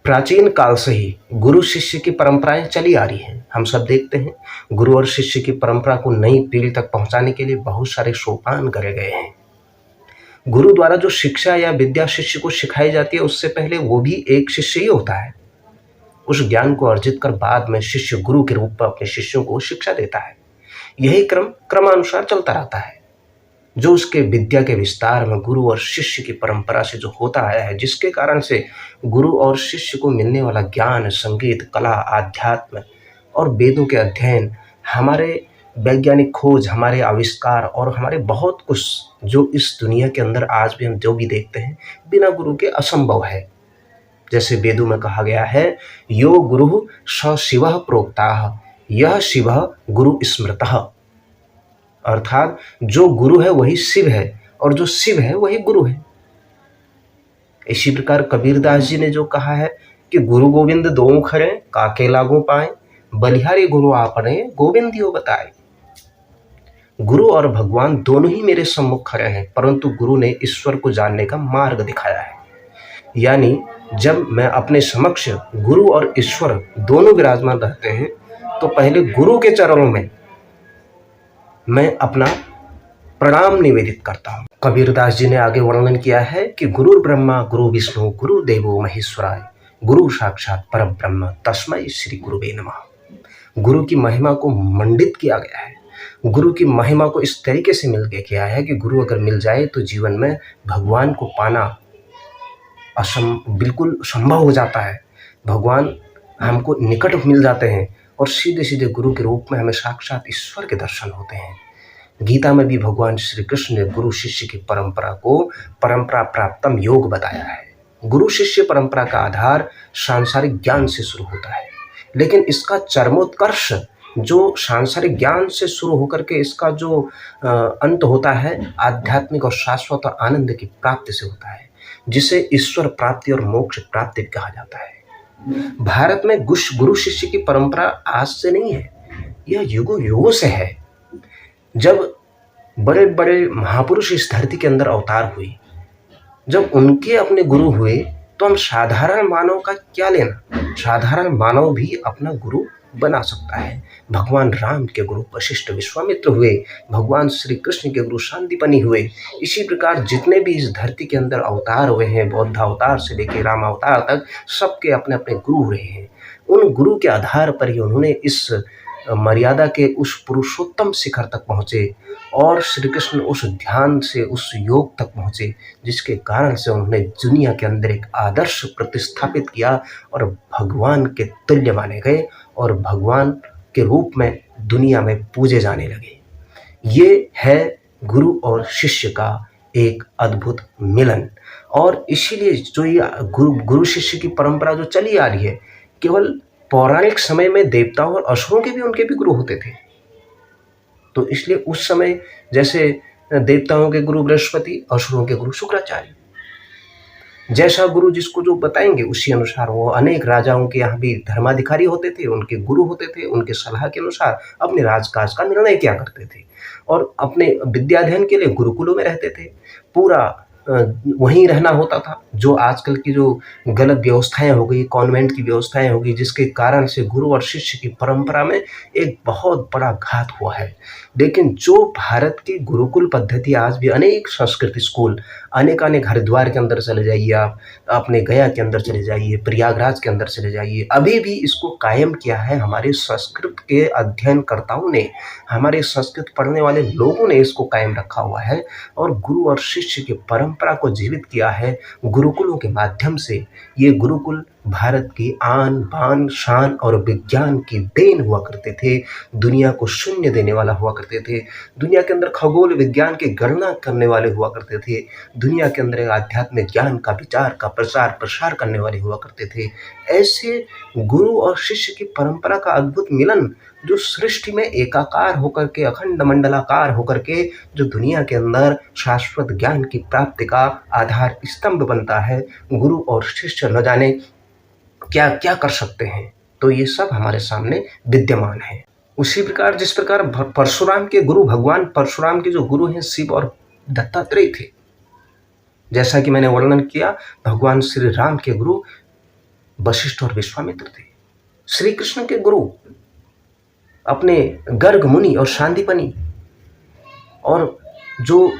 प्राचीन काल से ही गुरु शिष्य की परंपराएं चली आ रही हैं। हम सब देखते हैं गुरु और शिष्य की परंपरा को नई पीढ़ी तक पहुंचाने के लिए बहुत सारे सोपान करे गए हैं। गुरु द्वारा जो शिक्षा या विद्या शिष्य को सिखाई जाती है उससे पहले वो भी एक शिष्य ही होता है। उस ज्ञान को अर्जित कर बाद में शिष्य गुरु के रूप में अपने शिष्यों को शिक्षा देता है। यही क्रम क्रमानुसार चलता रहता है जो उसके विद्या के विस्तार में गुरु और शिष्य की परंपरा से जो होता आया है, जिसके कारण से गुरु और शिष्य को मिलने वाला ज्ञान, संगीत, कला, आध्यात्म और वेदों के अध्ययन, हमारे वैज्ञानिक खोज, हमारे आविष्कार और हमारे बहुत कुछ जो इस दुनिया के अंदर आज भी हम जो भी देखते हैं बिना गुरु के असंभव है। जैसे वेदों में कहा गया है, यो गुरु स शिवः प्रोक्ताः यह शिवः गुरु स्मृतः, अर्थात जो गुरु है वही शिव है और जो शिव है वही गुरु है। इसी प्रकार कबीरदास जी ने जो कहा है कि गुरु गोविंद दोऊ खरे काके लागू पाए, बलिहारी गुरु आपने गोविंदियो बताए। गुरु और भगवान दोनों ही मेरे सम्मुख खड़े हैं, परंतु गुरु ने ईश्वर को जानने का मार्ग दिखाया है। यानी जब मैं अपने समक्ष गुरु और ईश्वर दोनों विराजमान रहते हैं तो पहले गुरु के चरणों में मैं अपना प्रणाम निवेदित करता हूँ। कबीरदास जी ने आगे वर्णन किया है कि गुरु ब्रह्मा गुरु विष्णु गुरु देवो महेश्वराय गुरु साक्षात परम ब्रह्म तस्मै श्री गुरुवे नमः। गुरु की महिमा को मंडित किया गया है। गुरु की महिमा को इस तरीके से मिल के किया है कि गुरु अगर मिल जाए तो जीवन में भगवान को पाना बिल्कुल संभव हो जाता है। भगवान हमको निकट मिल जाते हैं और सीधे सीधे गुरु के रूप में हमें साक्षात ईश्वर के दर्शन होते हैं। गीता में भी भगवान श्री कृष्ण ने गुरु शिष्य की परंपरा को परंपरा प्राप्तम योग बताया है। गुरु शिष्य परंपरा का आधार सांसारिक ज्ञान से शुरू होता है, लेकिन इसका चरमोत्कर्ष जो सांसारिक ज्ञान से शुरू होकर के इसका जो अंत होता है आध्यात्मिक और शाश्वत और आनंद की प्राप्ति से होता है, जिसे ईश्वर प्राप्ति और मोक्ष प्राप्ति कहा जाता है। भारत में गुरु शिष्य की परंपरा आज से नहीं है, यह युगों युगों से है। जब बड़े बड़े महापुरुष इस धरती के अंदर अवतार हुए, जब उनके अपने गुरु हुए तो हम साधारण मानव का क्या लेना। साधारण मानव भी अपना गुरु बना सकता है। भगवान राम के गुरु वशिष्ठ विश्वामित्र हुए, भगवान श्री कृष्ण के गुरु शांतिपनि हुए। इसी प्रकार जितने भी इस धरती के अंदर अवतार हुए हैं, बौद्ध अवतार से लेकर राम अवतार तक, सबके अपने अपने गुरु रहे हैं। उन गुरु के आधार पर ही उन्होंने इस मर्यादा के उस पुरुषोत्तम शिखर तक पहुँचे और श्री कृष्ण उस ध्यान से उस योग तक पहुँचे, जिसके कारण से उन्होंने दुनिया के अंदर एक आदर्श प्रतिस्थापित किया और भगवान के तुल्य माने गए और भगवान के रूप में दुनिया में पूजे जाने लगे। ये है गुरु और शिष्य का एक अद्भुत मिलन। और इसीलिए जो ये गुरु शिष्य की परंपरा जो चली आ रही है, केवल पौराणिक समय में देवताओं और असुरों के भी उनके भी गुरु होते थे। तो इसलिए उस समय जैसे देवताओं के गुरु बृहस्पति, असुरों के गुरु शुक्राचार्य, जैसा गुरु जिसको जो बताएंगे उसी अनुसार वो अनेक राजाओं के यहाँ भी धर्माधिकारी होते थे, उनके गुरु होते थे, उनके सलाह के अनुसार अपने राजकाज का निर्णय किया करते थे और अपने विद्याध्ययन के लिए गुरुकुलों में रहते थे। पूरा वहीं रहना होता था। जो आजकल की जो गलत व्यवस्थाएं हो गई, कॉन्वेंट की व्यवस्थाएं हो गई, जिसके कारण से गुरु और शिष्य की परंपरा में एक बहुत बड़ा घात हुआ है। लेकिन जो भारत की गुरुकुल पद्धति आज भी अनेक संस्कृत स्कूल, अनेक हरिद्वार के अंदर चले जाइए, आप अपने गया के अंदर चले जाइए, प्रयागराज के अंदर चले जाइए, अभी भी इसको कायम किया है हमारे संस्कृत के अध्ययनकर्ताओं ने, हमारे संस्कृत पढ़ने वाले लोगों ने इसको कायम रखा हुआ है और गुरु और शिष्य की परंपरा को जीवित किया है गुरुकुलों के माध्यम से। ये गुरुकुल भारत की आन बान शान और विज्ञान की देन हुआ करते थे, दुनिया को शून्य देने वाला हुआ करते थे, दुनिया के अंदर खगोल विज्ञान की गणना करने वाले हुआ करते थे, दुनिया के अंदर आध्यात्मिक ज्ञान का विचार का प्रचार प्रसार करने वाले हुआ करते थे। ऐसे गुरु और शिष्य की परंपरा का अद्भुत मिलन जो सृष्टि में एकाकार होकर के, अखंड मंडलाकार होकर के, जो दुनिया के अंदर शाश्वत ज्ञान की प्राप्ति का आधार स्तंभ बनता है, गुरु और शिष्य न जाने क्या क्या कर सकते हैं। तो ये सब हमारे सामने विद्यमान है। उसी प्रकार जिस प्रकार परशुराम के गुरु, भगवान परशुराम के जो गुरु हैं शिव और दत्तात्रेय थे, जैसा कि मैंने वर्णन किया, भगवान श्री राम के गुरु वशिष्ठ और विश्वामित्र थे। श्री कृष्ण के गुरु अपने गर्ग मुनि और शांतिपनि, और जो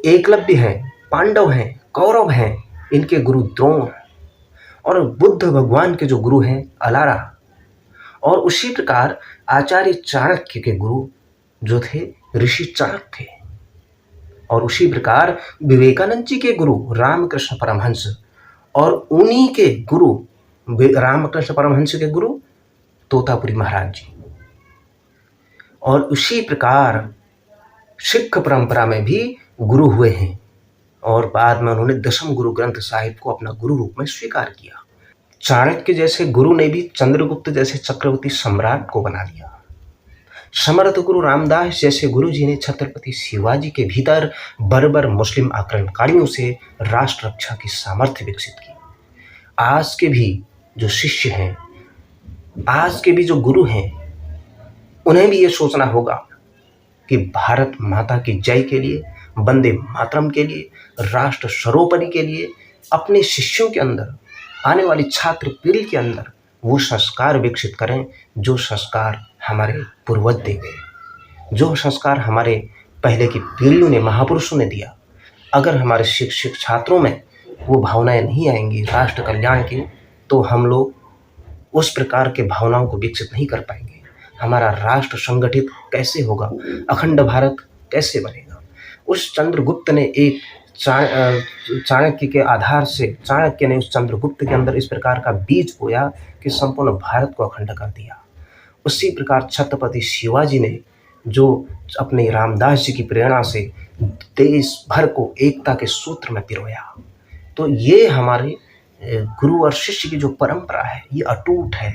एकलव्य हैं, पांडव हैं, कौरव हैं, इनके गुरु द्रोण, और बुद्ध भगवान के जो गुरु हैं अलारा, और उसी प्रकार आचार्य चाणक्य के गुरु जो थे ऋषि चाणक्य थे, और उसी प्रकार विवेकानंद जी के गुरु रामकृष्ण परमहंस, और उन्हीं के गुरु रामकृष्ण परमहंस के गुरु तोतापुरी महाराज जी, और उसी प्रकार सिख परंपरा में भी गुरु हुए हैं, और बाद में उन्होंने दशम गुरु ग्रंथ साहिब को अपना गुरु रूप में स्वीकार किया। चाणक्य जैसे गुरु ने भी चंद्रगुप्त जैसे चक्रवर्ती सम्राट को बना दिया। समर्थ गुरु रामदास जैसे गुरु जी ने छत्रपति शिवाजी के भीतर बर्बर मुस्लिम आक्रमणकारियों से राष्ट्र रक्षा की सामर्थ्य विकसित की। आज के भी जो शिष्य हैं, आज के भी जो गुरु हैं, उन्हें भी ये सोचना होगा कि भारत माता की जय के लिए, वंदे मातरम के लिए, राष्ट्र सर्वोपरि के लिए अपने शिष्यों के अंदर, आने वाली छात्र पीढ़ी के अंदर वो संस्कार विकसित करें जो संस्कार हमारे पूर्वज दे गए, जो संस्कार हमारे पहले की पीढ़ियों ने, महापुरुषों ने दिया। अगर हमारे शिक्षक छात्रों में वो भावनाएं नहीं आएंगी राष्ट्र कल्याण की, तो हम लोग उस प्रकार के भावनाओं को विकसित नहीं कर पाएंगे। हमारा राष्ट्र संगठित कैसे होगा, अखंड भारत कैसे बनेगा। उस चंद्रगुप्त ने एक चाणक्य के आधार से, चाणक्य ने उस चंद्रगुप्त के अंदर इस प्रकार का बीज बोया कि संपूर्ण भारत को अखंड कर दिया। उसी प्रकार छत्रपति शिवाजी ने जो अपने रामदास जी की प्रेरणा से देश भर को एकता के सूत्र में पिरोया। तो ये हमारे गुरु और शिष्य की जो परंपरा है, ये अटूट है,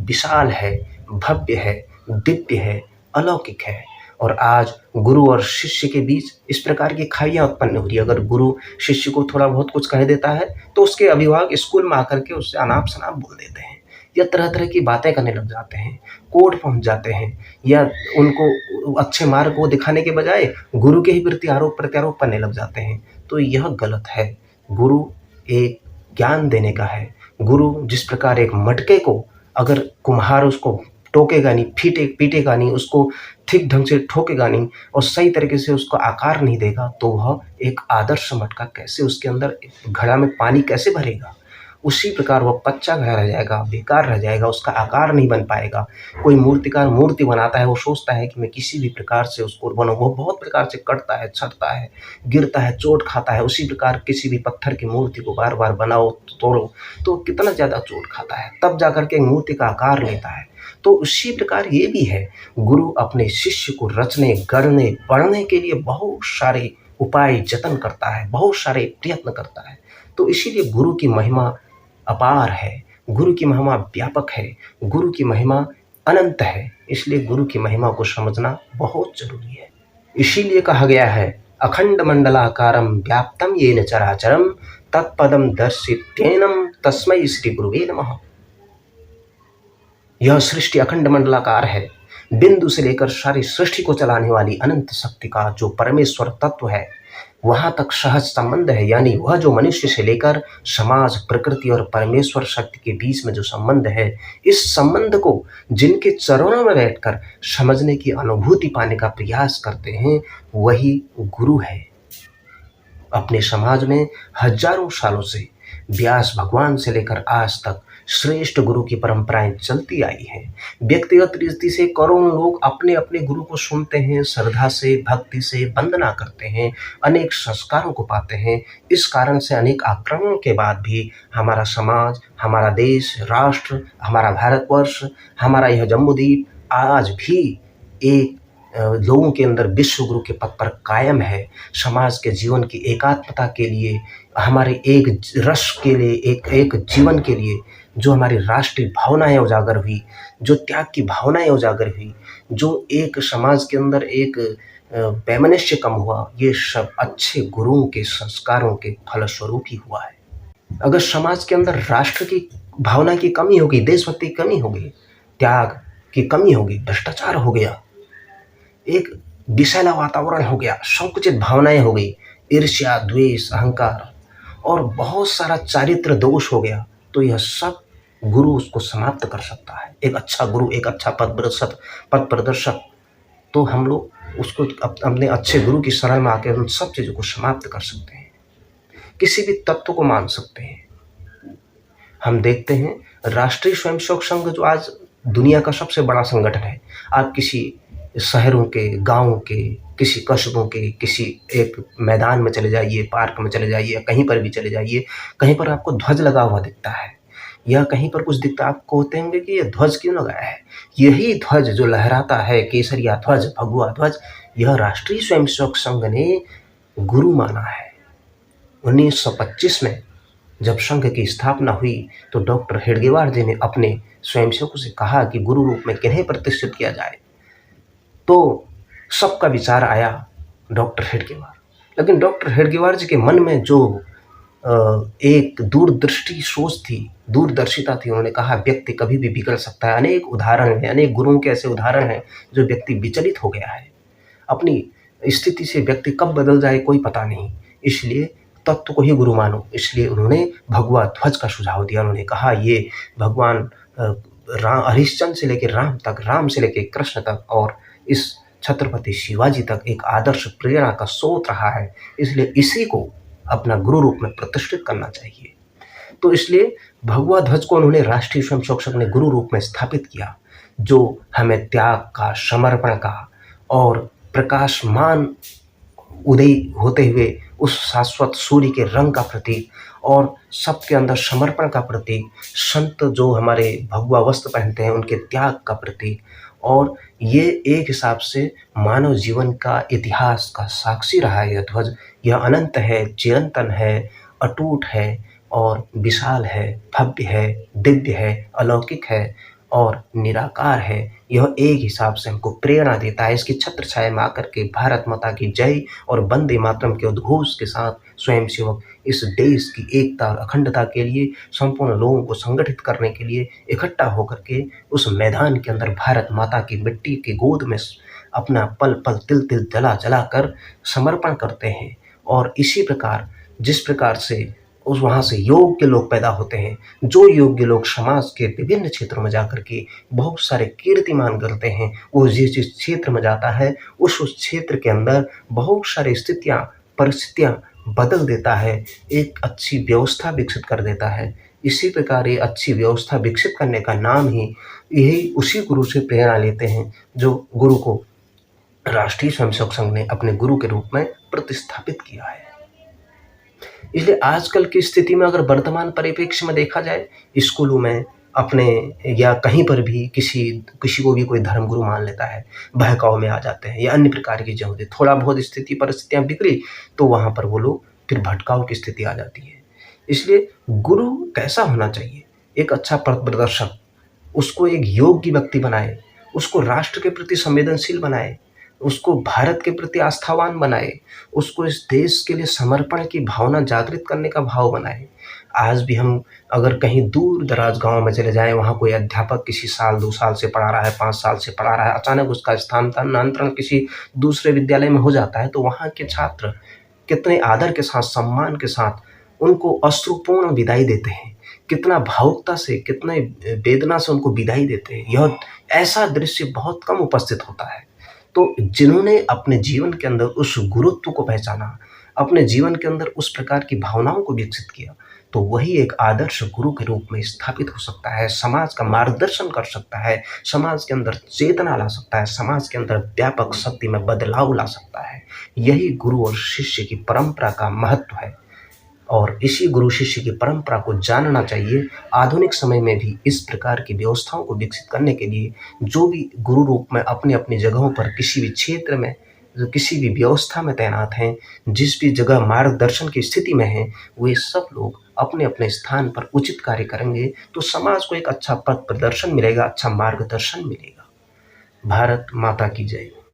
विशाल है, भव्य है, दिव्य है, अलौकिक है। और आज गुरु और शिष्य के बीच इस प्रकार की खाइयाँ उत्पन्न हो रही है। अगर गुरु शिष्य को थोड़ा बहुत कुछ कह देता है तो उसके अभिभावक स्कूल में आकर के उससे अनाप शनाप बोल देते हैं, या तरह तरह की बातें करने लग जाते हैं, कोर्ट पहुंच जाते हैं, या उनको अच्छे मार्ग को दिखाने के बजाय गुरु के ही प्रति आरोप प्रत्यारोप करने लग जाते हैं। तो यह गलत है। गुरु एक ज्ञान देने का है। गुरु जिस प्रकार एक मटके को अगर कुम्हार उसको टोकेगा नहीं, पीटेगा नहीं, उसको ठीक ढंग से ठोकेगा नहीं और सही तरीके से उसको आकार नहीं देगा, तो वह एक आदर्श मटका कैसे, उसके अंदर घड़ा में पानी कैसे भरेगा। उसी प्रकार वह कच्चा घड़ा रह जाएगा, बेकार रह जाएगा, उसका आकार नहीं बन पाएगा। कोई मूर्तिकार मूर्ति बनाता है, वो सोचता है कि मैं किसी भी प्रकार से उसको बनाऊं, वो बहुत प्रकार से कटता है, छटता है, गिरता है, चोट खाता है। उसी प्रकार किसी भी पत्थर की मूर्ति को बार बार बनाओ, तोड़ो, तो कितना ज़्यादा चोट खाता है, तब जाकर के मूर्ति का आकार लेता है। तो उसी प्रकार ये भी है, गुरु अपने शिष्य को रचने, गढ़ने, पढ़ने के लिए बहुत सारे उपाय जतन करता है, बहुत सारे प्रयत्न करता है। तो इसीलिए गुरु की महिमा अपार है, गुरु की महिमा व्यापक है, गुरु की महिमा अनंत है। इसलिए गुरु की महिमा को समझना बहुत जरूरी है। इसीलिए कहा गया है, अखंड मंडलाकारं व्याप्तं येन चराचरं तत्पदं दर्शितेनं तस्मै श्री गुरुवे नमः। यह सृष्टि अखंड मंडलाकार है, बिंदु से लेकर सारी सृष्टि को चलाने वाली अनंत शक्ति का जो परमेश्वर तत्व है, वहां तक सहज संबंध है। यानी वह जो मनुष्य से लेकर समाज, प्रकृति और परमेश्वर शक्ति के बीच में जो संबंध है, इस संबंध को जिनके चरणों में बैठकर समझने की अनुभूति पाने का प्रयास करते हैं, वही गुरु है। अपने समाज में हजारों सालों से व्यास भगवान से लेकर आज तक श्रेष्ठ गुरु की परंपराएं चलती आई हैं। व्यक्तिगत रीति से करोड़ों लोग अपने अपने गुरु को सुनते हैं, श्रद्धा से, भक्ति से वंदना करते हैं, अनेक संस्कारों को पाते हैं। इस कारण से अनेक आक्रमणों के बाद भी हमारा समाज, हमारा देश, राष्ट्र, हमारा भारतवर्ष, हमारा यह जम्बूद्वीप आज भी एक लोगों के अंदर विश्व गुरु के पद पर कायम है। समाज के जीवन की एकात्मता के लिए, हमारे एक रस के लिए, एक जीवन के लिए जो हमारी राष्ट्रीय भावनाएं उजागर हुई, जो त्याग की भावनाएं उजागर हुई, जो एक समाज के अंदर एक वैमनस्य कम हुआ, ये सब अच्छे गुरुओं के संस्कारों के फलस्वरूप ही हुआ है। अगर समाज के अंदर राष्ट्र की भावना की कमी होगी, देशभक्ति की कमी होगी, त्याग की कमी होगी, भ्रष्टाचार हो गया, एक विषैला वातावरण हो गया, संकुचित भावनाएं हो गई, ईर्ष्या, द्वेष, अहंकार और बहुत सारा चारित्र दोष हो गया, तो यह सब गुरु उसको समाप्त कर सकता है। एक अच्छा गुरु, एक अच्छा पथ प्रदर्शक, तो हम लोग उसको अपने अच्छे गुरु की शरण में आकर उन सब चीज़ों को समाप्त कर सकते हैं, किसी भी तत्व को मान सकते हैं। हम देखते हैं राष्ट्रीय स्वयंसेवक संघ जो आज दुनिया का सबसे बड़ा संगठन है, आप किसी शहरों के, गाँव के, किसी कस्बों के, किसी एक मैदान में चले जाइए, पार्क में चले जाइए, कहीं पर भी चले जाइए, कहीं पर आपको ध्वज लगा हुआ दिखता है या कहीं पर कुछ दिखता है, आपको होते होंगे कि ये ध्वज क्यों लगाया है। यही ध्वज जो लहराता है, केसरिया ध्वज, भगवा ध्वज, यह राष्ट्रीय स्वयंसेवक संघ ने गुरु माना है। 1925 में जब संघ की स्थापना हुई तो डॉक्टर हेडगेवार जी ने अपने स्वयंसेवकों से कहा कि गुरु रूप में किन्हें प्रतिष्ठित किया जाए। तो सबका विचार आया डॉक्टर हेडगेवार, लेकिन डॉक्टर हेडगेवार जी के मन में जो एक दूरदृष्टि सोच थी, दूरदर्शिता थी, उन्होंने कहा व्यक्ति कभी भी बिगड़ सकता है। अनेक उदाहरण हैं, अनेक गुरुओं के ऐसे उदाहरण हैं जो व्यक्ति विचलित हो गया है, अपनी स्थिति से व्यक्ति कब बदल जाए कोई पता नहीं, इसलिए तत्व को ही गुरु मानो। इसलिए उन्होंने भगवा ध्वज का सुझाव दिया। उन्होंने कहा ये भगवान हरिश्चंद्र से लेकर राम तक, राम से लेकर कृष्ण तक और इस छत्रपति शिवाजी तक एक आदर्श प्रेरणा का स्रोत रहा है, इसलिए इसी को अपना गुरु रूप में प्रतिष्ठित करना चाहिए। तो इसलिए भगवा ध्वज को उन्होंने राष्ट्रीय स्वयंसेवक संघ ने गुरु रूप में स्थापित किया, जो हमें त्याग का, समर्पण का और प्रकाशमान उदय होते हुए उस शाश्वत सूर्य के रंग का प्रतीक और सबके अंदर समर्पण का प्रतीक, संत जो हमारे भगवा वस्त्र पहनते हैं उनके त्याग का प्रतीक, और ये एक हिसाब से मानव जीवन का इतिहास का साक्षी रहा है। यह ध्वज, यह अनंत है, चिरंतन है, अटूट है और विशाल है, भव्य है, दिव्य है, अलौकिक है और निराकार है। यह एक हिसाब से हमको प्रेरणा देता है। इसकी छत्र छाया में आकर के भारत माता की जय और वंदे मातरम के उद्घोष के साथ स्वयंसेवक इस देश की एकता और अखंडता के लिए, संपूर्ण लोगों को संगठित करने के लिए इकट्ठा होकर के उस मैदान के अंदर भारत माता की मिट्टी की गोद में अपना पल पल, तिल तिल जला जला कर समर्पण करते हैं। और इसी प्रकार जिस प्रकार से उस वहाँ से योग्य लोग पैदा होते हैं, जो योग्य लोग समाज के विभिन्न क्षेत्रों में जाकर के बहुत सारे कीर्तिमान करते हैं, वो जिस क्षेत्र में जाता है उस क्षेत्र के अंदर बहुत सारी स्थितियाँ, परिस्थितियाँ बदल देता है, एक अच्छी व्यवस्था विकसित कर देता है। इसी प्रकार ये अच्छी व्यवस्था विकसित करने का नाम ही यही उसी गुरु से प्रेरणा लेते हैं, जो गुरु को राष्ट्रीय स्वयंसेवक संघ ने अपने गुरु के रूप में प्रतिस्थापित किया है। इसलिए आजकल की स्थिति में अगर वर्तमान परिप्रेक्ष्य में देखा जाए, स्कूलों में अपने या कहीं पर भी किसी को भी कोई धर्मगुरु मान लेता है, बहकाव में आ जाते हैं या अन्य प्रकार की चीज़ें होती है। थोड़ा बहुत स्थिति परिस्थितियाँ बिगड़ी तो वहाँ पर वो लोग फिर भटकाव की स्थिति आ जाती है। इसलिए गुरु कैसा होना चाहिए? एक अच्छा पथ प्रदर्शक, उसको एक योग्य व्यक्ति बनाए, उसको राष्ट्र के प्रति संवेदनशील बनाए, उसको भारत के प्रति आस्थावान बनाए, उसको इस देश के लिए समर्पण की भावना जागृत करने का भाव बनाए। आज भी हम अगर कहीं दूर दराज गाँव में चले जाएँ, वहाँ कोई अध्यापक किसी साल 2 साल से पढ़ा रहा है, 5 साल से पढ़ा रहा है, अचानक उसका स्थानांतरण किसी दूसरे विद्यालय में हो जाता है, तो वहाँ के छात्र कितने आदर के साथ, सम्मान के साथ उनको अश्रुपूर्ण विदाई देते हैं, कितना भावुकता से, कितने वेदना से उनको विदाई देते हैं। यह ऐसा दृश्य बहुत कम उपस्थित होता है। तो जिन्होंने अपने जीवन के अंदर उस गुरुत्व को पहचाना, अपने जीवन के अंदर उस प्रकार की भावनाओं को विकसित किया, तो वही एक आदर्श गुरु के रूप में स्थापित हो सकता है, समाज का मार्गदर्शन कर सकता है, समाज के अंदर चेतना ला सकता है, समाज के अंदर व्यापक शक्ति में बदलाव ला सकता है। यही गुरु और शिष्य की परंपरा का महत्व है और इसी गुरु शिष्य की परंपरा को जानना चाहिए। आधुनिक समय में भी इस प्रकार की व्यवस्थाओं को विकसित करने के लिए जो भी गुरु रूप में अपनी अपनी जगहों पर किसी भी क्षेत्र में, किसी भी व्यवस्था में तैनात हैं, जिस भी जगह मार्गदर्शन की स्थिति में हैं, वे सब लोग अपने अपने स्थान पर उचित कार्य करेंगे तो समाज को एक अच्छा पथ प्रदर्शन मिलेगा, अच्छा मार्गदर्शन मिलेगा। भारत माता की जय।